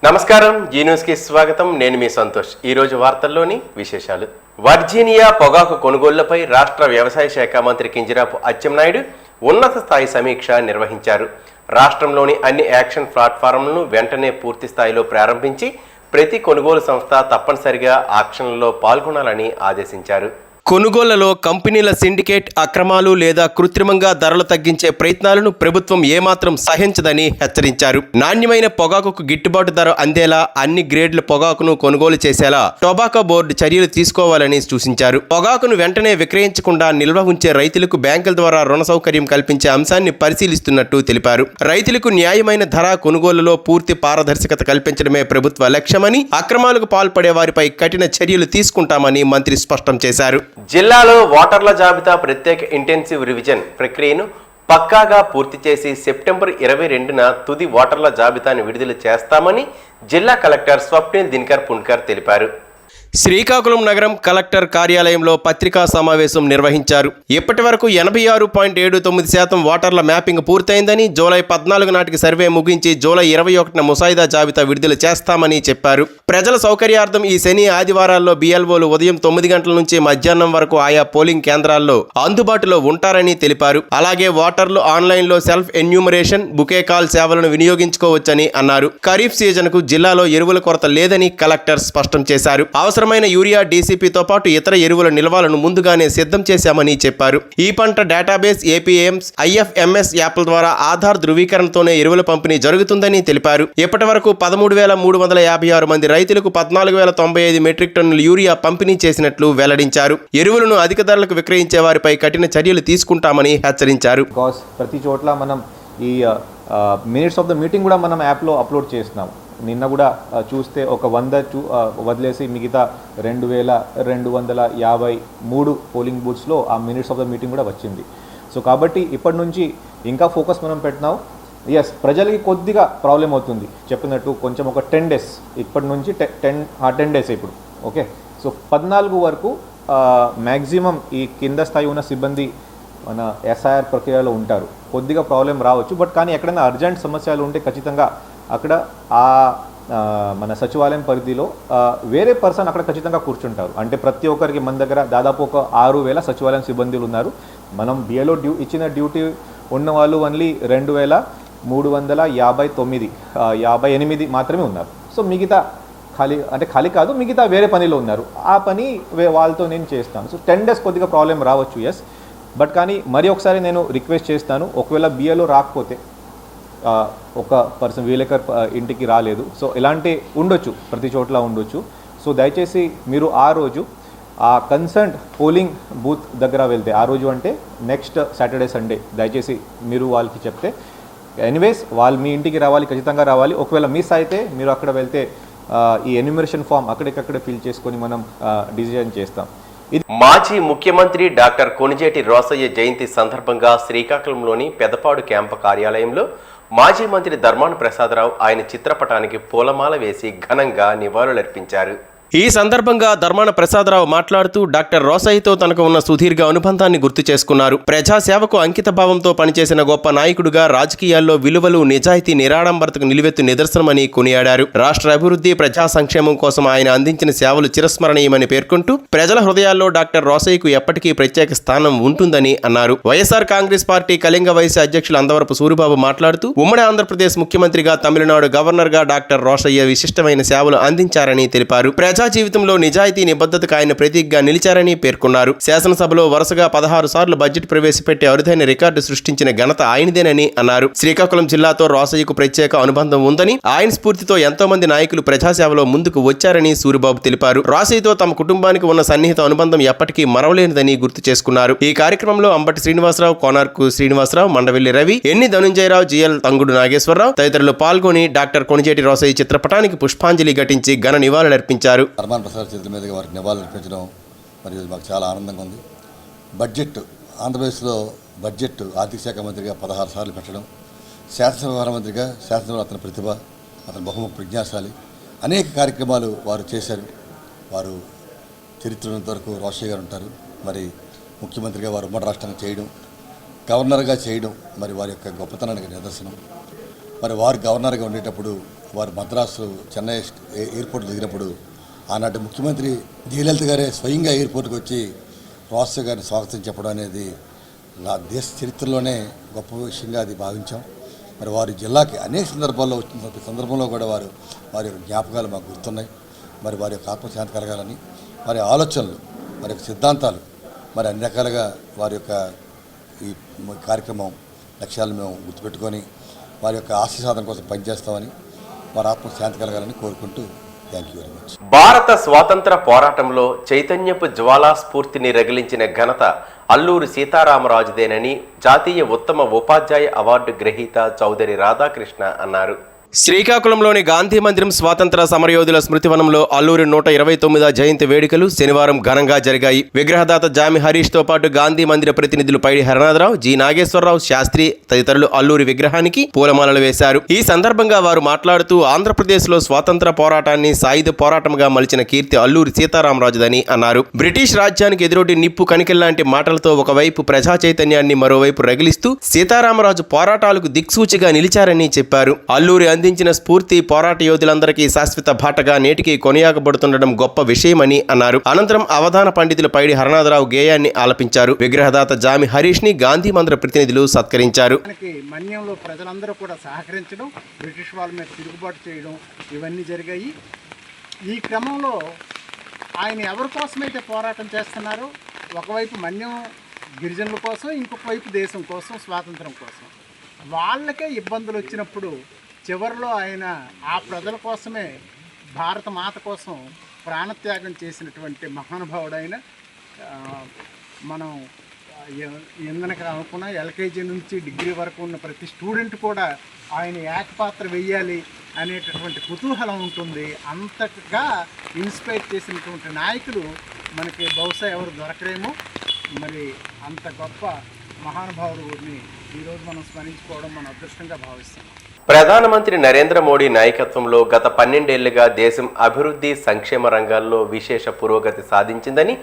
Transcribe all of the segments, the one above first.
నమస్కారం, జీ న్యూస్కి స్వాగతం. నేను మీ సంతోష్. ఈరోజు వార్తల్లోని విశేషాలు. వర్జీనియా పొగాకు కొనుగోళ్లపై రాష్ట్ర వ్యవసాయ శాఖ మంత్రి కింజరాపు అచ్చెన్నాయుడు ఉన్నత స్థాయి సమీక్ష నిర్వహించారు. రాష్ట్రంలోని అన్ని యాక్షన్ ప్లాట్ఫారంలను వెంటనే పూర్తి స్థాయిలో ప్రారంభించి ప్రతి కొనుగోలు సంస్థ తప్పనిసరిగా ఆక్షన్లలో పాల్గొనాలని ఆదేశించారు. కొనుగోళ్లలో కంపెనీల సిండికేట్ అక్రమాలు లేదా కృత్రిమంగా ధరలు తగ్గించే ప్రయత్నాలను ప్రభుత్వం ఏమాత్రం సహించదని హెచ్చరించారు. నాణ్యమైన పొగాకుకు గిట్టుబాటు ధర అందేలా అన్ని గ్రేడ్ల పొగాకును కొనుగోలు చేసేలా టొబాకో బోర్డు చర్యలు తీసుకోవాలని సూచించారు. పొగాకును వెంటనే విక్రయించకుండా నిల్వ ఉంచే రైతులకు బ్యాంకుల ద్వారా రుణ సౌకర్యం కల్పించే అంశాన్ని పరిశీలిస్తున్నట్టు తెలిపారు. రైతులకు న్యాయమైన ధర కొనుగోలులో పూర్తి పారదర్శకత కల్పించడమే ప్రభుత్వ లక్ష్యమని, అక్రమాలకు పాల్పడే వారిపై కఠిన చర్యలు తీసుకుంటామని మంత్రి స్పష్టం చేశారు. జిల్లాలో ఓటర్ల జాబితా ప్రత్యేక ఇంటెన్సివ్ రివిజన్ ప్రక్రియను పక్కాగా పూర్తి చేసి సెప్టెంబర్ 22న తుది ఓటర్ల జాబితాను విడుదల చేస్తామని జిల్లా కలెక్టర్ స్వప్నిల్ దినకర్ పుణ్కర్ తెలిపారు. శ్రీకాకుళం నగరం కలెక్టర్ కార్యాలయంలో పత్రికా సమావేశం నిర్వహించారు. ఇప్పటి వరకు 86.79% ఓటర్ల మ్యాపింగ్ పూర్తయిందని, జూలై 14 నాటికి సర్వే ముగించి జూలై 21న ముసాయిదా జాబితా విడుదల చేస్తామని చెప్పారు. ప్రజల సౌకర్యార్థం ఈ శని ఆదివారాల్లో బిఎల్ఓలు ఉదయం 9 గంటల నుంచి మధ్యాహ్నం వరకు ఆయా పోలింగ్ కేంద్రాల్లో అందుబాటులో ఉంటారని తెలిపారు. అలాగే ఓటర్లు ఆన్లైన్లో సెల్ఫ్ ఎన్యూమరేషన్, బుకే కాల్ సేవలను వినియోగించుకోవచ్చని అన్నారు. ఖరీఫ్ సీజన్కు జిల్లాలో ఎరువుల కొరత లేదని కలెక్టర్ స్పష్టం చేశారు. అవసరమైన యూరియా, డీసీపీతో పాటు ఇతర ఎరువుల నిల్వలను ముందుగానే సిద్ధం చేశామని చెప్పారు. ఈ పంట డేటాబేస్, ఏపీఎంస్, ఐఎఫ్ఎంఎస్ యాప్ల ద్వారా ఆధార్ ధృవీకరణతోనే ఎరువుల పంపిణీ జరుగుతుందని తెలిపారు. ఇప్పటి వరకు 13,356 మంది రైతులకు 14,095 మెట్రిక్ టన్నుల యూరియా పంపిణీ చేసినట్లు వెల్లడించారు. ఎరువులను అధిక ధరలకు విక్రయించే వారిపై కఠిన చర్యలు తీసుకుంటామని హెచ్చరించారు. ప్రతి చోట్ల మనం ఈ మినిట్స్ ఆఫ్ ద మీటింగ్ కూడా మనం యాప్లో అప్లోడ్ చేస్తున్నాం. నిన్న కూడా చూస్తే ఒక 100 వదిలేసి మిగతా 2,253 పోలింగ్ బూత్స్లో ఆ మినిట్స్ ఆఫ్ ద మీటింగ్ కూడా వచ్చింది. సో కాబట్టి ఇప్పటి నుంచి ఇంకా ఫోకస్ మనం పెట్టినాం. ప్రజలకి కొద్దిగా ప్రాబ్లం అవుతుంది చెప్పినట్టు, కొంచెం ఒక 10 డేస్ ఇప్పటి నుంచి 10 డేస్ ఇప్పుడు ఓకే. సో 14 వరకు మ్యాక్సిమం ఈ కింద స్థాయి ఉన్న సిబ్బంది మన ఎస్ఐఆర్ ప్రక్రియలో ఉంటారు. కొద్దిగా ప్రాబ్లం రావచ్చు, బట్ కానీ ఎక్కడైనా అర్జెంట్ సమస్యలు ఉంటే ఖచ్చితంగా అక్కడ మన సచివాలయం పరిధిలో వేరే పర్సన్ అక్కడ ఖచ్చితంగా కూర్చుంటారు. అంటే ప్రతి ఒక్కరికి మన దగ్గర దాదాపు ఒక 6,000 సచివాలయం సిబ్బందులు ఉన్నారు. మనం బిఏలో ఇచ్చిన డ్యూటీ ఉన్న వాళ్ళు ఓన్లీ 2,359 మాత్రమే ఉన్నారు. సో మిగతా ఖాళీ కాదు, మిగతా వేరే పనిలో ఉన్నారు. ఆ పని వాళ్ళతో నేను చేస్తాను. సో 10 డేస్ కొద్దిగా ప్రాబ్లం రావచ్చు, ఎస్. బట్ కానీ మరి ఒకసారి నేను రిక్వెస్ట్ చేస్తాను, ఒకవేళ బిఏలో రాకపోతే ఒక పర్సన్ విలేకర్ ఇంటికి రాలేదు, సో ఇలాంటి ఉండొచ్చు, ప్రతి చోట్ల ఉండొచ్చు. సో దయచేసి మీరు ఆ రోజు ఆ కన్సర్న్ పోలింగ్ బూత్ దగ్గర వెళ్తే, ఆ రోజు అంటే నెక్స్ట్ సాటర్డే సండే, దయచేసి మీరు వాళ్ళకి చెప్తే ఎనీవేస్ వాళ్ళు మీ ఇంటికి రావాలి, ఖచ్చితంగా రావాలి. ఒకవేళ మిస్ అయితే మీరు అక్కడ వెళ్తే ఈ ఎన్యూమరేషన్ ఫామ్ అక్కడికక్కడే ఫిల్ చేసుకొని మనం డిసిజన్ చేస్తాం. మాజీ ముఖ్యమంత్రి డాక్టర్ కొణిజేటి రోసయ్య జయంతి సందర్భంగా శ్రీకాకుళంలోని పెదపాడు క్యాంపు కార్యాలయంలో మాజీ మంత్రి ధర్మాన ప్రసాదరావు ఆయన చిత్రపటానికి పూలమాల వేసి ఘనంగా నివాళులర్పించారు. ఈ సందర్భంగా ధర్మాన ప్రసాదరావు మాట్లాడుతూ డాక్టర్ రోసయ్యతో తనకు ఉన్న సుదీర్ఘ అనుబంధాన్ని గుర్తు చేసుకున్నారు. ప్రజాసేవకు అంకిత భావంతో పనిచేసిన గొప్ప నాయకుడుగా, రాజకీయాల్లో విలువలు, నిజాయితీ, నిరాడంబరతకు నిలువెత్తు నిదర్శనమని కొనియాడారు. రాష్ట్ర అభివృద్ధి, ప్రజా సంక్షేమం కోసం ఆయన అందించిన సేవలు చిరస్మరణీయమని పేర్కొంటూ ప్రజల హృదయాల్లో డాక్టర్ రోసయ్యకు ఎప్పటికీ ప్రత్యేక స్థానం ఉంటుందని అన్నారు. వైఎస్ఆర్ కాంగ్రెస్ పార్టీ కళింగ వయసు అధ్యక్షులు అందవరపు సూరిబాబు మాట్లాడుతూ ఉమ్మడి ఆంధ్రప్రదేశ్ ముఖ్యమంత్రిగా, తమిళనాడు గవర్నర్గా డాక్టర్ రోసయ్య విశిష్టమైన సేవలు అందించారని తెలిపారు. ప్రజా జీవితంలో నిజాయితీ, నిబద్ధతకు ఆయన ప్రతీకగా నిలిచారని పేర్కొన్నారు. శాసనసభలో వరుసగా 16 సార్లు బడ్జెట్ ప్రవేశపెట్టి అరుదైన రికార్డు సృష్టించిన ఘనత ఆయనదేనని అన్నారు. శ్రీకాకుళం జిల్లాతో రోసయ్యకు ప్రత్యేక అనుబంధం ఉందని, ఆయన స్ఫూర్తితో ఎంతో మంది నాయకులు ప్రజాసేవలో ముందుకు వచ్చారని సూరిబాబు తెలిపారు. రోసయ్యతో తమ కుటుంబానికి ఉన్న సన్నిహిత అనుబంధం ఎప్పటికీ మరవలేనిదని గుర్తు చేసుకున్నారు. ఈ కార్యక్రమంలో అంబటి శ్రీనివాసరావు, కోనార్కు శ్రీనివాసరావు, మండవెల్లి రవి, ఎన్ని ధనుంజయరావు, జిఎల్ తంగుడు నాగేశ్వరరావు తదితరులు పాల్గొని డాక్టర్ కొణిజేటి రోసయ్య చిత్రపటానికి పుష్పాంజలి ఘటించి ఘన నివాళులర్పించారు. ధర్మాన ప్రసాద్ చేతుల మీదుగా వారికి నివాళులు అర్పించడం మరియు మాకు చాలా ఆనందంగా ఉంది. బడ్జెట్ ఆంధ్రప్రదేశ్లో బడ్జెట్ ఆర్థిక శాఖ మంత్రిగా 16 సార్లు పెట్టడం, శాసనసభ వ్యవహార మంత్రిగా శాసనసభలో అతని ప్రతిభ, అతని బహుముఖ ప్రజ్ఞాశాలి, అనేక కార్యక్రమాలు వారు చేశారు. వారు చరిత్రనంత వరకు రోసయ్య గారు ఉంటారు. మరి ముఖ్యమంత్రిగా వారు ఉమ్మడి రాష్ట్రంగా చేయడం, గవర్నర్గా చేయడం మరి వారి యొక్క గొప్పతనానికి నిదర్శనం. మరి వారు గవర్నర్గా ఉండేటప్పుడు వారు మద్రాసు చెన్నై ఎయిర్పోర్ట్ దిగినప్పుడు ఆనాటి ముఖ్యమంత్రి జయలలిత గారే స్వయంగా ఎయిర్పోర్ట్కి వచ్చి ప్రాసెస్ గారిని స్వాగతం చెప్పడం అనేది దేశ చరిత్రలోనే గొప్ప విషయంగా అది భావించాం. మరి వారి జిల్లాకి అనేక సందర్భాల్లో వచ్చిన సందర్భంలో కూడా వారి యొక్క జ్ఞాపకాలు మాకు గుర్తున్నాయి. మరి వారి యొక్క ఆత్మశాంతి కలగాలని, వారి ఆలోచనలు, వారి యొక్క సిద్ధాంతాలు, మరి అన్ని రకాలుగా వారి యొక్క ఈ కార్యక్రమం లక్ష్యాలను మేము గుర్తుపెట్టుకొని వారి యొక్క ఆశయ సాధన కోసం పనిచేస్తామని, వారి ఆత్మశాంతి కలగాలని కోరుకుంటూ థ్యాంక్ యూ వెరీ మచ్. భారత స్వాతంత్ర పోరాటంలో చైతన్యపు జ్వాలా స్ఫూర్తిని రగిలించిన ఘనత అల్లూరి సీతారామరాజుదేనని జాతీయ ఉత్తమ ఉపాధ్యాయ అవార్డు గ్రహీత చౌదరి రాధాకృష్ణ అన్నారు. శ్రీకాకుళంలోని గాంధీ మందిరం స్వాతంత్ర సమరయోధుల స్మృతివనంలో అల్లూరి 129వ జయంతి వేడుకలు శనివారం ఘనంగా జరిగాయి. విగ్రహదాత జామి హరీష్ తో పాటు గాంధీ మందిర ప్రతినిధులు పైడి హరనాథరావు, జి నాగేశ్వరరావు శాస్త్రి తదితరులు అల్లూరి విగ్రహానికి పూలమాలలు వేశారు. ఈ సందర్భంగా వారు మాట్లాడుతూ ఆంధ్రప్రదేశ్ లో స్వాతంత్ర పోరాటాన్ని సాయుధ పోరాటంగా మలిచిన కీర్తి అల్లూరి సీతారామరాజుదని అన్నారు. బ్రిటిష్ రాజ్యానికి ఎదురొడ్డి నిప్పు కణికెల్లాంటి మాటలతో ఒకవైపు ప్రజా చైతన్యాన్ని మరోవైపు రగిలిస్తూ సీతారామరాజు పోరాటాలకు దిక్సూచిగా నిలిచారని చెప్పారు. అల్లూరి అందించిన స్ఫూర్తి పోరాట యోధులందరికీ శాశ్వత బాటగా నేటికి కొనియాగబడుతుండడం గొప్ప విషయమని అన్నారు. అనంతరం అవధాన పండితులు పైడి హరనాథరావు గేయాన్ని ఆలపించారు. విగ్రహదాత జామి హరీష్ ని గాంధీ మందిర ప్రతినిధులు సత్కరించారు. మన్యంలో ప్రజలందరూ కూడా సహకరించడం, బ్రిటిష్ వాళ్ళ మీద తిరుగుబాటు చేయడం ఇవన్నీ జరిగాయి. ఈ క్రమంలో ఆయన ఎవరి కోసమైతే పోరాటం చేస్తున్నారో, ఒకవైపు మన్యం గిరిజనుల కోసం, ఇంకొక వైపు దేశం కోసం, స్వాతంత్రం కోసం, వాళ్ళకే ఇబ్బందులు వచ్చినప్పుడు చివరిలో ఆయన ఆ ప్రజల కోసమే, భారత మాత కోసం ప్రాణత్యాగం చేసినటువంటి మహానుభావుడైన, మనం ఎందుకు అనుకున్న ఎల్కేజీ నుంచి డిగ్రీ వరకు ఉన్న ప్రతి స్టూడెంట్ కూడా ఆయన ఏకపాత్ర వెయ్యాలి అనేటటువంటి కుతూహలం ఉంటుంది. అంతగా ఇన్స్పైర్ చేసినటువంటి నాయకులు మనకి బహుశా ఎవరు దొరకరేమో. మరి అంత గొప్ప మహానుభావుడిని ఈరోజు మనం స్మరించుకోవడం మన అదృష్టంగా భావిస్తున్నాం. ప్రధానమంత్రి నరేంద్ర మోడీ నాయకత్వంలో గత 12 ఏళ్లుగా దేశం అభివృద్ధి సంక్షేమ రంగాల్లో విశేష పురోగతి సాధించిందని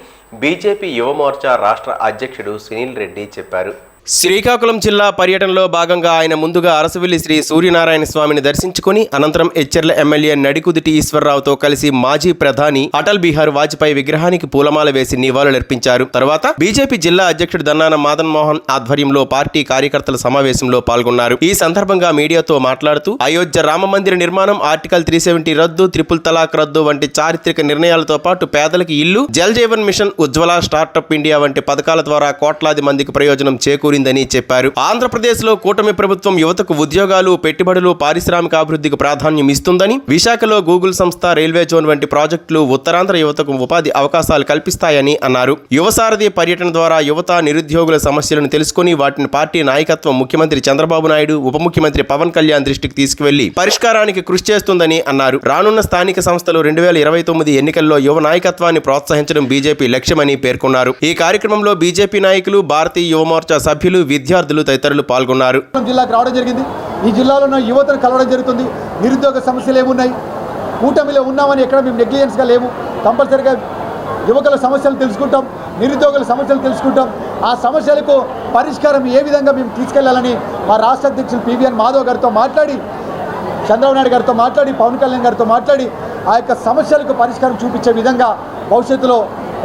బీజేపీ యువమోర్చా రాష్ట్ర అధ్యక్షుడు సునీల్ రెడ్డి చెప్పారు. శ్రీకాకుళం జిల్లా పర్యటనలో భాగంగా ఆయన ముందుగా అరసవెల్లి శ్రీ సూర్యనారాయణ స్వామిని దర్శించుకుని అనంతరం ఎచ్చెర్ల ఎమ్మెల్యే నడికుదిటి ఈశ్వరరావుతో కలిసి మాజీ ప్రధాని అటల్ బిహారీ వాజ్పేయి విగ్రహానికి పూలమాల వేసి నివాళులర్పించారు. తర్వాత బీజేపీ జిల్లా అధ్యక్షుడు దన్నాన మదన్ మోహన్ ఆధ్వర్యంలో పార్టీ కార్యకర్తల సమావేశంలో పాల్గొన్నారు. ఈ సందర్భంగా మీడియాతో మాట్లాడుతూ అయోధ్య రామ మందిర నిర్మాణం, ఆర్టికల్ 370 రద్దు, ట్రిపుల్ తలాక్ రద్దు వంటి చారిత్రక నిర్ణయాలతో పాటు పేదలకు ఇల్లు, జల్ జీవన్ మిషన్, ఉజ్వల, స్టార్టప్ ఇండియా వంటి పథకాల ద్వారా కోట్లాది మందికి ప్రయోజనం చేకూరిందని చెప్పారు. ఆంధ్రప్రదేశ్ లో కూటమి ప్రభుత్వం యువతకు ఉద్యోగాలు, పెట్టుబడులు, పారిశ్రామికాభివృద్ధికి ప్రాధాన్యం ఇస్తుందని, విశాఖలో గూగుల్ సంస్థ, రైల్వే జోన్ వంటి ప్రాజెక్టులు ఉత్తరాంధ్ర యువతకు ఉపాధి అవకాశాలు కల్పిస్తాయని అన్నారు. యువసారథి పర్యటన ద్వారా యువత, నిరుద్యోగుల సమస్యలను తెలుసుకుని వాటిని పార్టీ నాయకత్వం ముఖ్యమంత్రి చంద్రబాబు నాయుడు, ఉప ముఖ్యమంత్రి పవన్ కళ్యాణ్ దృష్టికి తీసుకువెళ్లి పరిష్కారానికి కృషి చేస్తుందని అన్నారు. రానున్న స్థానిక సంస్థలు 2029 ఎన్నికల్లో యువ నాయకత్వాన్ని ప్రోత్సహించడం బీజేపీ లక్ష్యమని పేర్కొన్నారు. ఈ కార్యక్రమంలో బీజేపీ నాయకులు, భారతీయ యువమోర్చా సభ్యులు, విద్యార్థులు తదితరులు పాల్గొన్నారు. జిల్లాకు రావడం జరిగింది. ఈ జిల్లాలో ఉన్న యువతను కలవడం జరుగుతుంది. నిరుద్యోగ సమస్యలు ఏమున్నాయి, కూటమిలో ఉన్నామని ఎక్కడ మేము నెగ్లిజెన్స్గా లేము. కంపల్సరీగా యువకుల సమస్యలు తెలుసుకుంటాం, నిరుద్యోగుల సమస్యలు తెలుసుకుంటాం. ఆ సమస్యలకు పరిష్కారం ఏ విధంగా మేము తీసుకెళ్లాలని మా రాష్ట్ర అధ్యక్షులు పివిఎన్ మాధవ్ గారితో మాట్లాడి, చంద్రబాబు నాయుడు గారితో మాట్లాడి, పవన్ కళ్యాణ్ గారితో మాట్లాడి ఆ యొక్క సమస్యలకు పరిష్కారం చూపించే విధంగా భవిష్యత్తులో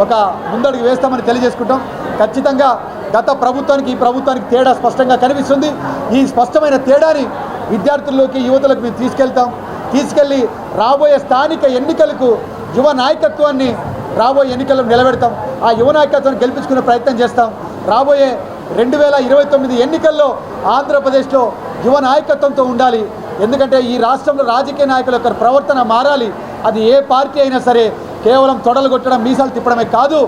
ఒక ముందడుగు వేస్తామని తెలియజేసుకుంటాం. ఖచ్చితంగా గత ప్రభుత్వానికి ఈ ప్రభుత్వానికి తేడా స్పష్టంగా కనిపిస్తుంది. ఈ స్పష్టమైన తేడాని విద్యార్థుల్లోకి, యువతలకు మేము తీసుకెళ్ళి రాబోయే స్థానిక ఎన్నికలకు యువ నాయకత్వాన్ని రాబోయే ఎన్నికల్లో నిలబెడతాం. ఆ యువ నాయకత్వాన్ని గెలిపించుకునే ప్రయత్నం చేస్తాం. రాబోయే 2029 ఎన్నికల్లో ఆంధ్రప్రదేశ్లో యువ నాయకత్వంతో ఉండాలి. ఎందుకంటే ఈ రాష్ట్రంలో రాజకీయ నాయకుల యొక్క ప్రవర్తన మారాలి. అది ఏ పార్టీ అయినా సరే కేవలం తొడలు కొట్టడం, మీసాలు తిప్పడమే కాదు,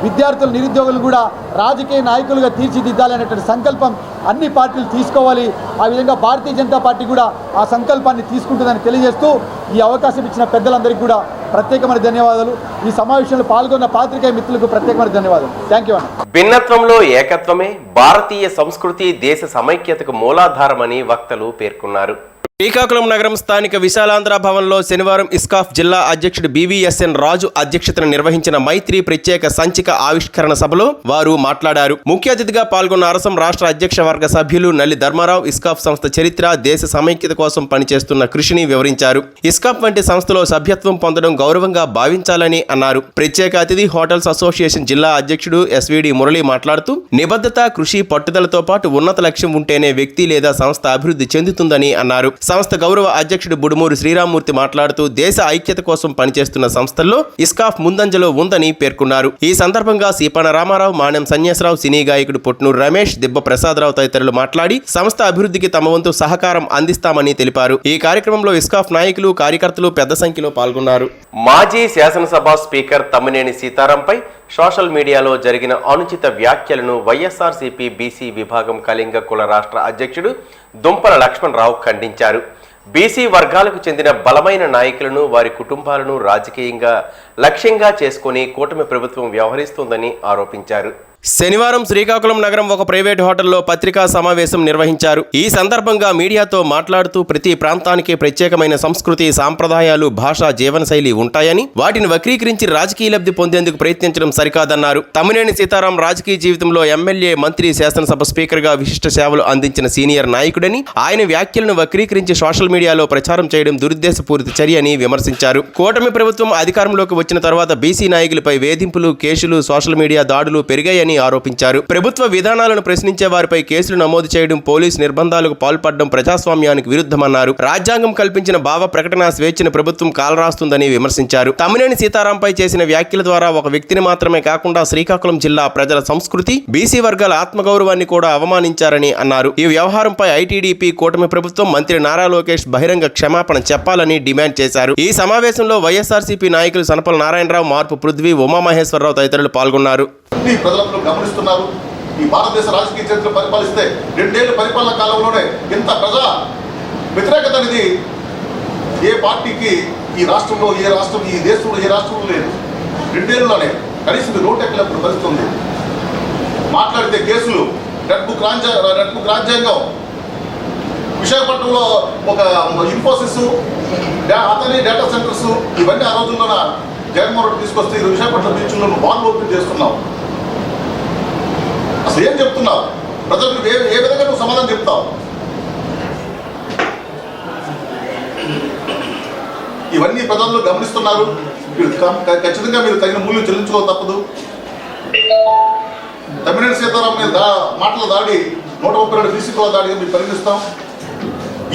విద్యార్థులు, నిరుద్యోగులు కూడా రాజకీయ నాయకులుగా తీర్చిదిద్దాలి అనేటువంటి సంకల్పం అన్ని పార్టీలు తీసుకోవాలి. ఆ విధంగా భారతీయ జనతా పార్టీ కూడా ఆ సంకల్పాన్ని తీసుకుంటుందని తెలియజేస్తూ ఈ అవకాశం ఇచ్చిన పెద్దలందరికీ కూడా ప్రత్యేకమైన ధన్యవాదాలు. ఈ సమావేశంలో పాల్గొన్న పాత్రికేయ మిత్రులకు ప్రత్యేకమైన ధన్యవాదాలు. థ్యాంక్ యూ అన్న. భిన్నత్వంలో ఏకత్వమే భారతీయ సంస్కృతి, దేశ సమైక్యతకు మూలాధారమని వక్తలు పేర్కొన్నారు. శ్రీకాకుళం నగరం స్థానిక విశాలాంధ్ర భవన్లో శనివారం ఇస్కాఫ్ జిల్లా అధ్యక్షుడు బీవీఎస్ఎన్ రాజు అధ్యక్షతన నిర్వహించిన మైత్రి ప్రత్యేక సంచిక ఆవిష్కరణ సభలో వారు మాట్లాడారు. ముఖ్య అతిథిగా పాల్గొన్న అరసం రాష్ట్ర అధ్యక్ష వర్గ సభ్యులు నల్లి ధర్మారావు ఇస్కాఫ్ సంస్థ చరిత్ర, దేశ సమైక్యత కోసం పనిచేస్తున్న కృషిని వివరించారు. ఇస్కాఫ్ వంటి సంస్థలో సభ్యత్వం పొందడం గౌరవంగా భావించాలని అన్నారు. ప్రత్యేక అతిథి హోటల్స్ అసోసియేషన్ జిల్లా అధ్యక్షుడు ఎస్వీడి మురళి మాట్లాడుతూ నిబద్ధత, కృషి, పట్టుదలతో పాటు ఉన్నత లక్ష్యం ఉంటేనే వ్యక్తి లేదా సంస్థ అభివృద్ధి చెందుతుందని అన్నారు. సంస్థ గౌరవ అధ్యక్షుడు బుడుమూరు శ్రీరామ్మూర్తి మాట్లాడుతూ దేశ ఐక్యత కోసం పనిచేస్తున్న సంస్థల్లో ఇస్కాఫ్ ముందంజలో ఉందని పేర్కొన్నారు. ఈ సందర్భంగా సీపాన రామారావు, మాణెం సన్యాసరావు, సినీ గాయకుడు పొట్నూరు రమేష్, దిబ్బ ప్రసాదరావు తదితరులు మాట్లాడి సంస్థ అభివృద్ధికి తమ వంతు సహకారం అందిస్తామని తెలిపారు. ఈ కార్యక్రమంలో ఇస్కాఫ్ నాయకులు, కార్యకర్తలు పెద్ద సంఖ్యలో పాల్గొన్నారు. మాజీ శాసనసభ స్పీకర్ తమ్మినేని సీతారాంపై సోషల్ మీడియాలో జరిగిన అనుచిత వ్యాఖ్యలను వైఎస్ఆర్సీపీ బీసీ విభాగం కళింగ కుల రాష్ట్ర అధ్యక్షుడు దుంపల లక్ష్మణరావు ఖండించారు. బీసీ వర్గాలకు చెందిన బలమైన నాయకులను, వారి కుటుంబాలను రాజకీయంగా లక్ష్యంగా చేసుకుని కూటమి ప్రభుత్వం వ్యవహరిస్తోందని ఆరోపించారు. శనివారం శ్రీకాకుళం నగరం ఒక ప్రైవేట్ హోటల్లో పత్రికా సమావేశం నిర్వహించారు. ఈ సందర్భంగా మీడియాతో మాట్లాడుతూ ప్రతి ప్రాంతానికి ప్రత్యేకమైన సంస్కృతి, సాంప్రదాయాలు, భాష, జీవనశైలి ఉంటాయని వాటిని వక్రీకరించి రాజకీయ లబ్ధి పొందేందుకు ప్రయత్నించడం సరికాదన్నారు. తమ్మినేని సీతారాం రాజకీయ జీవితంలో ఎమ్మెల్యే, మంత్రి, శాసనసభ స్పీకర్గా విశిష్ట సేవలు అందించిన సీనియర్ నాయకుడని, ఆయన వ్యాఖ్యలను వక్రీకరించి సోషల్ మీడియాలో ప్రచారం చేయడం దురుద్దేశపూరిత చర్యని విమర్శించారు. కూటమి ప్రభుత్వం అధికారంలోకి వచ్చిన తర్వాత బీసీ నాయకులపై వేధింపులు, కేసులు, సోషల్ మీడియా దాడులు పెరిగాయని ఆరోపించారు. ప్రభుత్వ విధానాలను ప్రశ్నించే వారిపై కేసులు నమోదు చేయడం, పోలీసు నిర్బంధాలకు పాల్పడడం ప్రజాస్వామ్యానికి విరుద్ధమన్నారు. రాజ్యాంగం కల్పించిన భావ ప్రకటన స్వేచ్ఛను ప్రభుత్వం కాలరాస్తుందని విమర్శించారు. తమ్మినేని సీతారాంపై చేసిన వ్యాఖ్యల ద్వారా ఒక వ్యక్తిని మాత్రమే కాకుండా శ్రీకాకుళం జిల్లా ప్రజల సంస్కృతి, బీసీ వర్గాల ఆత్మగౌరవాన్ని కూడా అవమానించారని అన్నారు. ఈ వ్యవహారంపై ఐటీడీపీ కూటమి ప్రభుత్వం, మంత్రి నారా లోకేష్ బహిరంగ క్షమాపణ చెప్పాలని డిమాండ్ చేశారు. ఈ సమావేశంలో వైఎస్ఆర్సీపీ నాయకులు సనపల నారాయణరావు, మార్పు పృథ్వీ, ఉమామహేశ్వరరావు తదితరులు పాల్గొన్నారు. ప్రజలందరూ గమనిస్తున్నారు. ఈ భారతదేశ రాజకీయ చరిత్ర పరిపాలిస్తే 2 ఏళ్ల పరిపాలన కాలంలోనే ఇంత ప్రజా వ్యతిరేకత అనేది ఏ పార్టీకి ఈ రాష్ట్రంలో, ఈ దేశంలో ఏ రాష్ట్రంలో లేదు. 2 ఏళ్ళలోనే కనీసం రోడ్డు ఎక్కలేప్పుడు పరిస్థితి ఉంది. మాట్లాడితే కేసులు, రెడ్ బుక్ రాజ్యాంగం, విశాఖపట్నంలో ఒక ఇన్ఫోసిస్, అతని డేటా సెంటర్స్, ఇవన్నీ ఆ రోజుల్లోన జగన్మోహన్ రెడ్డి తీసుకొస్తే ఈ విశాఖపట్నం బీచ్లో బాల్ ఓపెన్ చేస్తున్నావు. అసలు ఏం చెప్తున్నావు? ప్రజలకు ఏ విధంగా నువ్వు సమాధానం చెప్తావు? ఇవన్నీ ప్రజలు గమనిస్తున్నారు. ఖచ్చితంగా మీరు తగిన మూల్యం చెల్లించుకో తప్పదు. తమ్మినేని సీతారాం మీద మాటల దాడి 132 బీసీల దాడిగా మీరు పరిగణిస్తాం.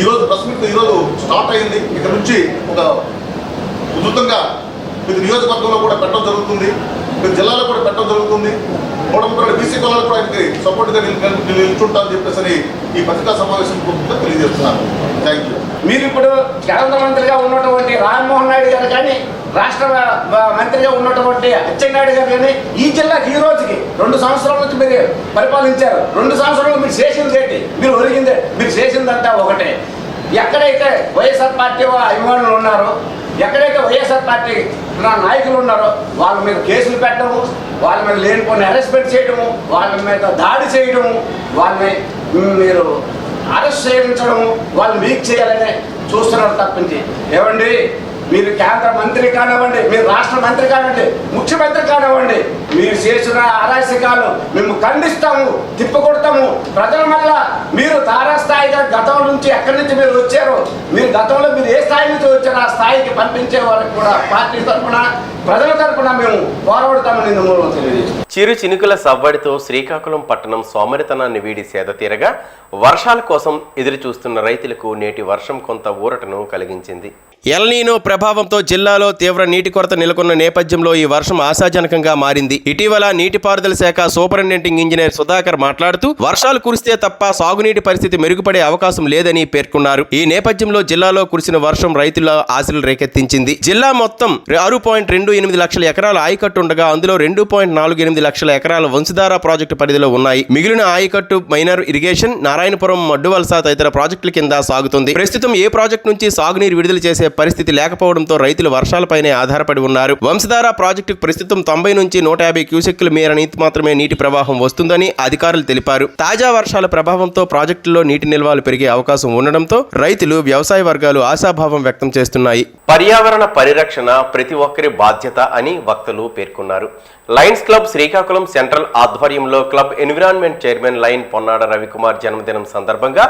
ఈరోజు ప్రెస్ మీట్ ఈరోజు స్టార్ట్ అయింది. ఇక్కడ నుంచి ఒక ఉధృతంగా ప్రతి నియోజకవర్గంలో కూడా పెట్టడం జరుగుతుంది, ప్రతి జిల్లాలో కూడా పెట్టడం జరుగుతుంది. 132 బీసీ కులాలకు కూడా ఆయనకి సపోర్ట్గా నిల్చుంటామని చెప్పేసి ఈ పత్రికా సమావేశం తెలియజేస్తున్నాను. Thank you. మీరు ఇప్పుడు కేంద్ర మంత్రిగా ఉన్నటువంటి రామ్మోహన్ నాయుడు గారు కానీ, రాష్ట్ర మంత్రిగా ఉన్నటువంటి అచ్చెన్నాయుడు గారు కానీ ఈ జిల్లాకి ఈ రోజుకి 2 సంవత్సరాల నుంచి మీరు పరిపాలించారు. 2 సంవత్సరాలు మీరు చేసింది ఏంటి? మీరు ఒరిగిందే, మీరు చేసిందంతా ఒకటే. ఎక్కడైతే వైఎస్ఆర్ పార్టీ అభిమానులు ఉన్నారో, ఎక్కడైతే వైఎస్ఆర్ పార్టీ నాయకులు ఉన్నారో వాళ్ళ మీద కేసులు పెట్టడము, వాళ్ళ మీద లేనిపోయిన అరెస్ట్మెంట్ చేయడము, వాళ్ళ మీద దాడి చేయడము, వాళ్ళని మీరు అరెస్ట్ చేయించడము, వాళ్ళని వీక్ చేయాలని చూస్తున్నారు తప్పించి. ఏమండి, మీరు కేంద్ర మంత్రి కానివ్వండి, మీరు రాష్ట్ర మంత్రి కానివ్వండి, ముఖ్యమంత్రి కానివ్వండి, మీరు చేసిన అరాచకాలు మేము ఖండిస్తాము, తిప్పకొడతాము. ప్రజల వల్ల మీరు తారాస్థాయిగా గతం నుంచి ఎక్కడి నుంచి మీరు వచ్చారో, మీరు గతంలో మీరు ఏ స్థాయి నుంచి వచ్చారో ఆ స్థాయికి పంపించే వారికి కూడా పార్టీ తరఫున, ప్రజల తరఫున మేము పోరాడతామని తెలియజేస్తాం. చిరు చినుకుల సవ్వడితో శ్రీకాకుళం పట్టణం సోమరితనాన్ని వీడి సేద తీరగా వర్షాల కోసం ఎదురు చూస్తున్న రైతులకు నేటి వర్షం కొంత ఊరటను కలిగించింది. ఎల్నీనో ప్రభావంతో జిల్లాలో తీవ్ర నీటి కొరత నెలకొన్న నేపథ్యంలో ఈ వర్షం ఆశాజనకంగా మారింది. ఇటీవల నీటిపారుదల శాఖ సూపరింటెండింగ్ ఇంజనీర్ సుధాకర్ మాట్లాడుతూ వర్షాలు కురిస్తే తప్ప సాగునీటి పరిస్థితి మెరుగుపడే అవకాశం లేదని పేర్కొన్నారు. ఈ నేపథ్యంలో జిల్లాలో కురిసిన వర్షం రైతుల ఆశలు రేకెత్తించింది. జిల్లా మొత్తం 6.28 లక్షల ఎకరాల ఆయకట్టు ఉండగా అందులో 2.48 లక్షల ఎకరాల వంశధార ప్రాజెక్టు పరిధిలో ఉన్నాయి. మిగిలిన ఆయకట్టు మైనర్ ఇరిగేషన్, నారాయణపురం, మడ్డువలస తదితర ప్రాజెక్టుల కింద సాగుతుంది. ప్రస్తుతం ఏ ప్రాజెక్టు నుంచి సాగునీరు విడుదల చేసే పరిస్థితి లేకపోవడంతో రైతులు వర్షాలపైనే ఆధారపడి ఉన్నారు. వంశధార ప్రాజెక్టుకు ప్రస్తుతం 90 నుంచి 150 క్యూసెక్కుల మేర మాత్రమే నీటి ప్రవాహం వస్తుందని అధికారులు తెలిపారు. తాజా వర్షాల ప్రభావంతో ప్రాజెక్టుల్లో నీటి నిల్వలు పెరిగే అవకాశం ఉండడంతో రైతులు, వ్యవసాయ వర్గాలు ఆశాభావం వ్యక్తం చేస్తున్నాయి. పర్యావరణ పరిరక్షణ ప్రతి ఒక్కరి బాధ్యత అని వక్తలు పేర్కొన్నారు. లయన్స్ క్లబ్ శ్రీకాకుళం సెంట్రల్ ఆధ్వర్యంలో club environment chairman lion Ponnada Ravikumar జన్మదినం సందర్భంగా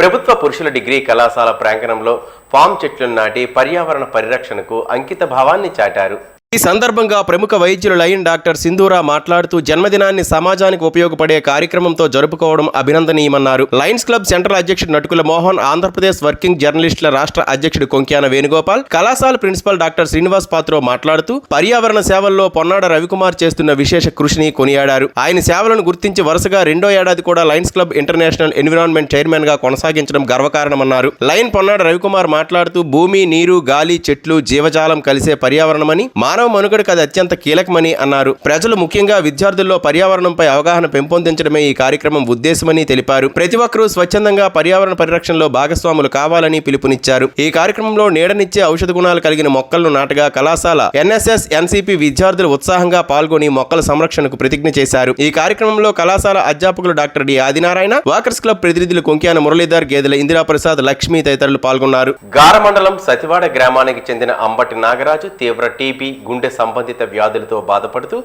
ప్రభుత్వ పురుషుల డిగ్రీ కళాశాల ప్రాంగణంలో పామ్ చెట్లను నాటి పర్యావరణ పరిరక్షణకు అంకిత భావాన్ని చాటారు. ఈ సందర్భంగా ప్రముఖ వైద్యులు లయన్ డాక్టర్ సింధూరా మాట్లాడుతూ జన్మదినాన్ని సమాజానికి ఉపయోగపడే కార్యక్రమంతో జరుపుకోవడం అభినందనీయమన్నారు. లయన్స్ క్లబ్ సెంట్రల్ అధ్యక్షుడు నటుకుల మోహన్, ఆంధ్రప్రదేశ్ వర్కింగ్ జర్నలిస్టుల రాష్ట్ర అధ్యక్షుడు కొంక్యాన వేణుగోపాల్, కళాశాల ప్రిన్సిపల్ డాక్టర్ శ్రీనివాస్ పాత్రో మాట్లాడుతూ పర్యావరణ సేవల్లో పొన్నాడ రవికుమార్ చేస్తున్న విశేష కృషిని కొనియాడారు. ఆయన సేవలను గుర్తించి వరుసగా 2వ ఏడాది కూడా Lions club international environment chairman గా కొనసాగించడం గర్వకారణమన్నారు. లయన్ పొన్నాడ రవికుమార్ మాట్లాడుతూ భూమి, నీరు, గాలి, చెట్లు, జీవజాలం కలిసే పర్యావరణమని, మానవ మనుగడకు అది అత్యంత కీలకమని అన్నారు. ప్రజలు, ముఖ్యంగా విద్యార్థుల్లో పర్యావరణంపై అవగాహన పెంపొందించడమే ఈ కార్యక్రమం ఉద్దేశమని తెలిపారు. ప్రతి ఒక్కరూ స్వచ్ఛందంగా పర్యావరణ పరిరక్షణలో భాగస్వాములు కావాలని పిలుపునిచ్చారు. ఈ కార్యక్రమంలో నీడనిచ్చే ఔషధ గుణాలు కలిగిన మొక్కలను నాటగా కళాశాల ఎన్ఎస్ఎస్, ఎన్సిపి విద్యార్థులు ఉత్సాహంగా పాల్గొని మొక్కల సంరక్షణకు ప్రతిజ్ఞ చేశారు. ఈ కార్యక్రమంలో కళాశాల అధ్యాపకులు doctor D Adinarayana, walkers club ప్రతినిధులు కొంక్యాన మురళీధర్, గేదెల ఇందిరాప్రసాద్, లక్ష్మి తదితరులు పాల్గొన్నారు. గార మండలం సతివాడ గ్రామానికి చెందిన అంబటి నాగరాజు తీవ్ర టీబీ, గుండె సంబంధిత వ్యాధులతో బాధపడుతూ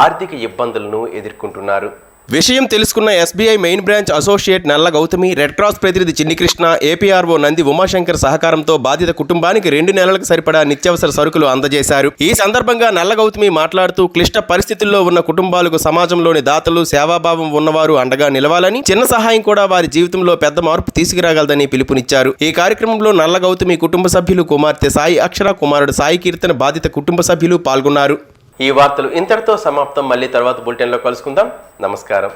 ఆర్థిక ఇబ్బందులను ఎదుర్కొంటున్నారు. విషయం తెలుసుకున్న ఎస్బీఐ మెయిన్ బ్రాంచ్ అసోసియేట్ నల్ల గౌతమి, రెడ్ క్రాస్ ప్రతినిధి చిన్ని కృష్ణ, ఏపీఆర్ఓ నంది ఉమాశంకర్ సహకారంతో బాధిత కుటుంబానికి 2 నెలలకు సరిపడా నిత్యావసర సరుకులు అందజేశారు. ఈ సందర్భంగా నల్ల గౌతమి మాట్లాడుతూ క్లిష్ట పరిస్థితుల్లో ఉన్న కుటుంబాలకు సమాజంలోని దాతలు, సేవాభావం ఉన్నవారు అండగా నిలవాలని, చిన్న సహాయం కూడా వారి జీవితంలో పెద్ద మార్పు తీసుకురాగలదని పిలుపునిచ్చారు. ఈ కార్యక్రమంలో నల్ల గౌతమి కుటుంబ సభ్యులు, కుమార్తె సాయి అక్షర, కుమారుడు సాయి కీర్తన, బాధిత కుటుంబ సభ్యులు పాల్గొన్నారు. ఈ వార్తలు ఇంతటితో సమాప్తం. మళ్ళీ తర్వాత బులెటిన్లో కలుసుకుందాం. నమస్కారం.